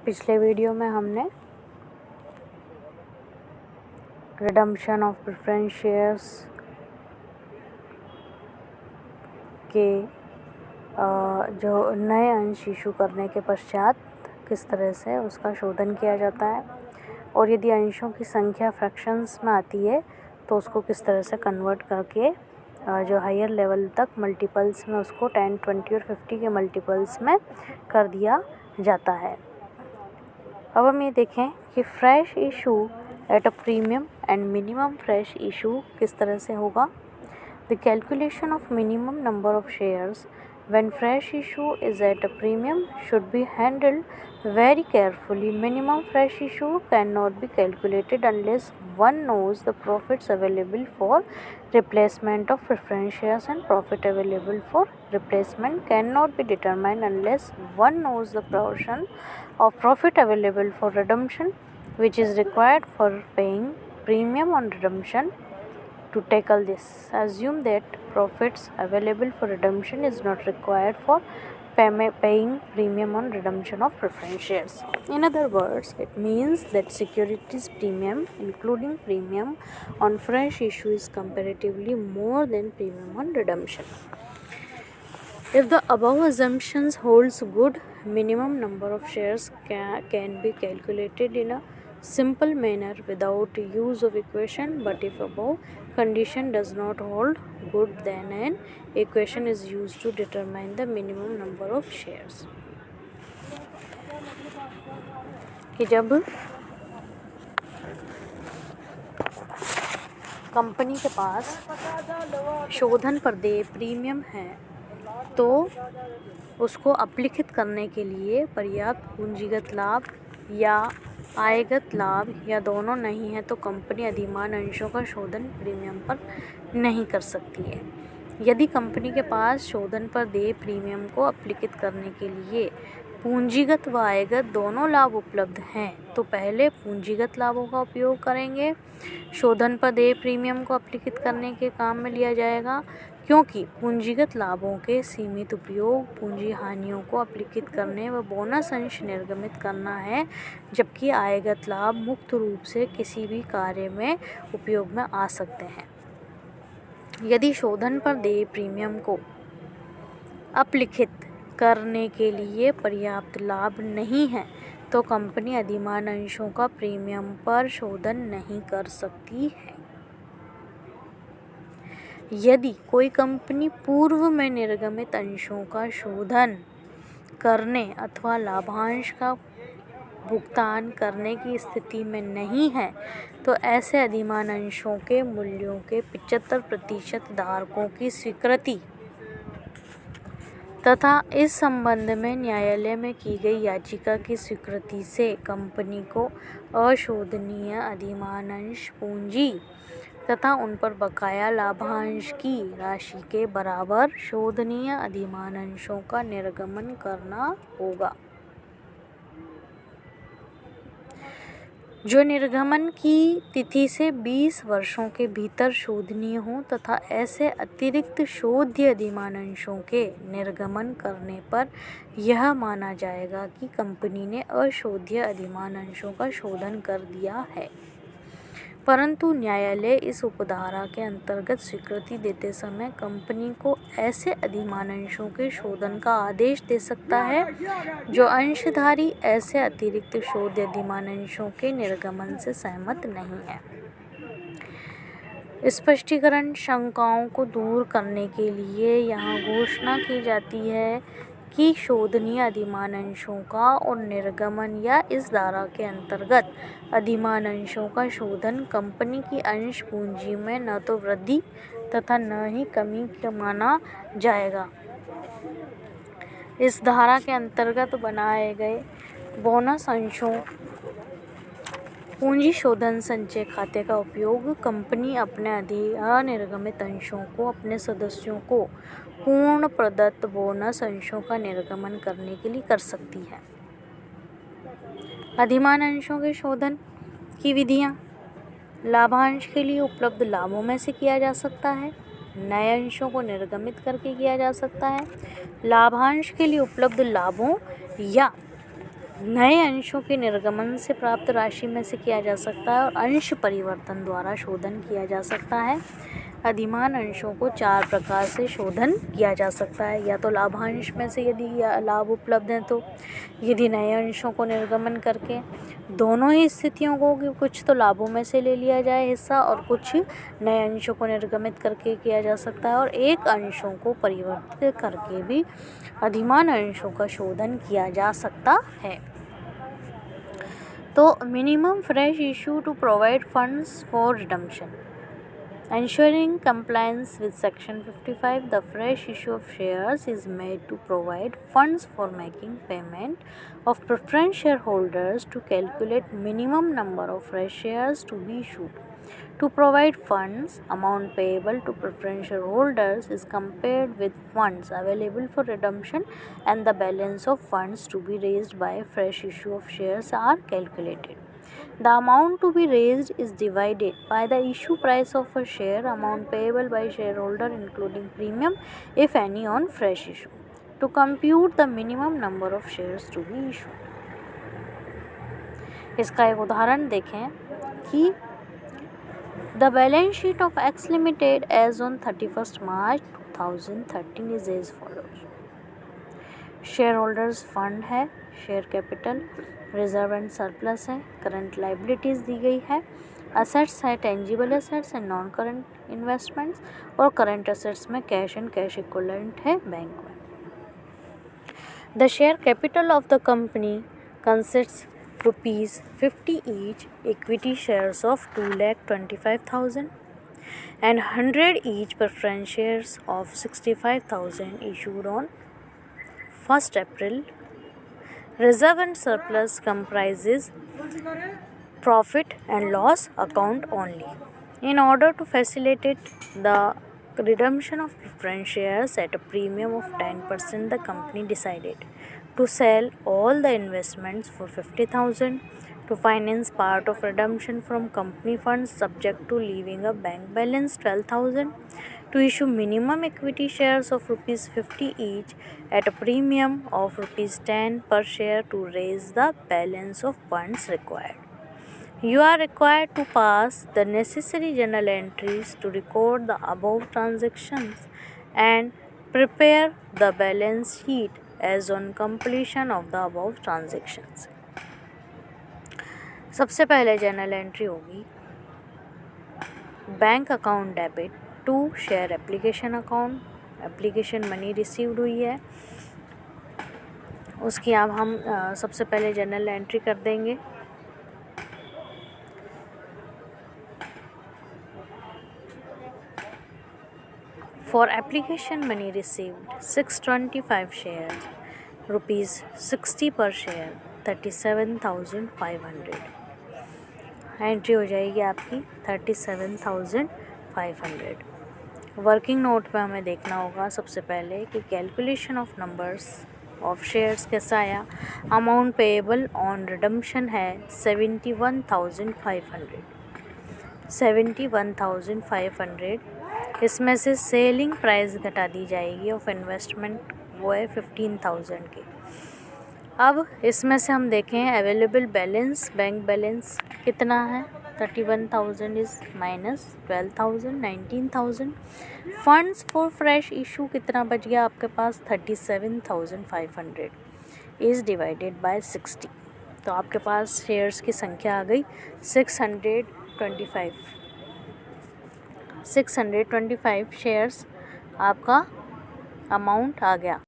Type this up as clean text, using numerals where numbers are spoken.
पिछले वीडियो में हमने रिडम्पशन ऑफ प्रेफरेंस शेयर्स के जो नए अंश इशू करने के पश्चात किस तरह से उसका शोधन किया जाता है और यदि अंशों की संख्या फ्रैक्शंस में आती है तो उसको किस तरह से कन्वर्ट करके जो हायर लेवल तक मल्टीपल्स में उसको 10, 20 और 50 के मल्टीपल्स में कर दिया जाता है। अब हम ये देखें कि fresh issue at a premium and minimum fresh issue किस तरह से होगा। The calculation of minimum number of shares when fresh issue is at a premium should be handled very carefully. Minimum fresh issue cannot be calculated unless one knows the profits available for replacement of preference shares, and profit available for replacement cannot be determined unless one knows the portion of profit available for redemption which is required for paying premium on redemption. To tackle this, assume that profits available for redemption is not required for paying premium on redemption of preference shares. In other words, it means that securities premium, including premium on fresh issue, is comparatively more than premium on redemption. If the above assumptions holds good, minimum number of shares can be calculated in a simple manner without use of equation, but if above condition does not hold good, then an equation is used to determine the minimum number of shares. कि जब company के पास शोधन पर देय premium है तो उसको अपलिखित करने के लिए पर्याप्त पूंजीगत लाभ या आयगत लाभ या दोनों नहीं है तो कंपनी अधिमान अंशों का शोधन प्रीमियम पर नहीं कर सकती है। यदि कंपनी के पास शोधन पर देय प्रीमियम को अपलिखित करने के लिए पूंजीगत व आयगत दोनों लाभ उपलब्ध हैं तो पहले पूंजीगत लाभों का उपयोग करेंगे। शोधन पर देय प्रीमियम को अपलिखित करने के काम में लिया जाएगा, क्योंकि पूंजीगत लाभों के सीमित उपयोग पूंजी हानियों को अपलिखित करने व बोनस अंश निर्गमित करना है, जबकि आयगत लाभ मुक्त रूप से किसी भी कार्य में उपयोग में आ सकते हैं। यदि शोधन पर देय प्रीमियम को अपलिखित करने के लिए पर्याप्त लाभ नहीं है तो कंपनी अधिमान अंशों का प्रीमियम पर शोधन नहीं कर सकती है। यदि कोई कंपनी पूर्व में निर्गमित अंशों का शोधन करने अथवा लाभांश का भुगतान करने की स्थिति में नहीं है तो ऐसे अधिमान अंशों के मूल्यों के 75% धारकों की स्वीकृति तथा इस संबंध में न्यायालय में की गई याचिका की स्वीकृति से कंपनी को अशोधनीय अधिमान अंश पूंजी तथा उन पर बकाया लाभांश की राशि के बराबर शोधनीय अधिमान अंशों का निर्गमन करना होगा, जो निर्गमन की तिथि से 20 वर्षों के भीतर शोधनीय हो तथा ऐसे अतिरिक्त शोध्य अधिमान अंशों के निर्गमन करने पर यह माना जाएगा कि कंपनी ने अशोध्य अधिमान अंशों का शोधन कर दिया है। परंतु न्यायालय इस उपधारा के अंतर्गत स्वीकृति देते समय कंपनी को ऐसे अधिमान अंशों के शोधन का आदेश दे सकता है जो अंशधारी ऐसे अतिरिक्त शोध्य अधिमान अंशों के निर्गमन से सहमत नहीं है। स्पष्टीकरण शंकाओं को दूर करने के लिए यहाँ घोषणा की जाती है कि शोधनीय अधिमान अंशों का और निर्गमन या इस धारा के अंतर्गत अधिमान अंशों का शोधन कंपनी की अंश पूंजी में न तो वृद्धि तथा न ही कमी का माना जाएगा। इस धारा के अंतर्गत बनाए गए बोनस अंशों पूंजी शोधन संचय खाते का उपयोग कंपनी अपने अनिर्गमित अंशों को अपने सदस्यों को पूर्ण प्रदत्त बोनस अंशों का निर्गमन करने के लिए कर सकती है। अधिमान अंशों के शोधन की विधियां लाभांश के लिए उपलब्ध लाभों में से किया जा सकता है, नए अंशों को निर्गमित करके किया जा सकता है, लाभांश के लिए उपलब्ध लाभों या नए अंशों के निर्गमन से प्राप्त राशि में से किया जा सकता है और अंश परिवर्तन द्वारा शोधन किया जा सकता है। अधिमान अंशों को 4 प्रकार से शोधन किया जा सकता है, या तो लाभांश में से यदि लाभ उपलब्ध है तो, यदि नए अंशों को निर्गमन करके, दोनों ही स्थितियों को कि कुछ तो लाभों में से ले लिया जाए हिस्सा और कुछ नए अंशों को निर्गमित करके किया जा सकता है, और एक अंशों को परिवर्तित करके भी अधिमान अंशों का शोधन किया जा सकता है। तो minimum fresh issue to provide funds for redemption. Ensuring compliance with Section 55, the fresh issue of shares is made to provide funds for making payment of preference shareholders, to calculate minimum number of fresh shares to be issued. To provide funds, amount payable to preference shareholders is compared with funds available for redemption, and the balance of funds to be raised by a fresh issue of shares are calculated. The amount to be raised is divided by the issue price of a share, amount payable by shareholder including premium if any on fresh issue, to compute the minimum number of shares to be issued. इसका एक उदाहरण देखें कि The balance sheet of X Limited as on 31st March 2013 is as follows. Shareholders fund है, share capital, reserve and surplus है, current liabilities दी गई है, असेट्स है, tangible assets and non current investments, और करंट असेट्स में cash and cash equivalent है bank में। The share capital of the company consists ₹50 each equity shares of 2,25,000 and 100 each preference shares of 65,000 issued on 1st April. Reserve and surplus comprises profit and loss account only. In order to facilitate the redemption of preference shares at a premium of 10%, the company decided to sell all the investments for 50,000, to finance part of redemption from company funds subject to leaving a bank balance 12,000, to issue minimum equity shares of ₹50 each at a premium of ₹10 per share to raise the balance of funds required. You are required to pass the necessary journal entries to record the above transactions and prepare the balance sheet as on completion of the above transactions. सबसे पहले journal entry होगी bank account debit to share application account, application money received हुई है, उसकी अब हम सबसे पहले जर्नल एंट्री कर देंगे। For application money received 625 shares, ₹60 per share, 37,500। Entry हो जाएगी आपकी 37,500। वर्किंग नोट में हमें देखना होगा सबसे पहले कि calculation of numbers of shares कैसा आया। अमाउंट पेएबल ऑन रिडम्पशन है 71,500। इसमें से सेलिंग प्राइस घटा दी जाएगी ऑफ इन्वेस्टमेंट, वो है 15,000 की। अब इसमें से हम देखें अवेलेबल बैलेंस, बैंक बैलेंस कितना है, 31,000 is minus 12,000, 19,000। Funds for fresh issue कितना बच गया आपके पास, 37,500 इज़ डिवाइडेड बाय 60। तो आपके पास शेयर्स की संख्या आ गई 625 शेयर्स, आपका अमाउंट आ गया।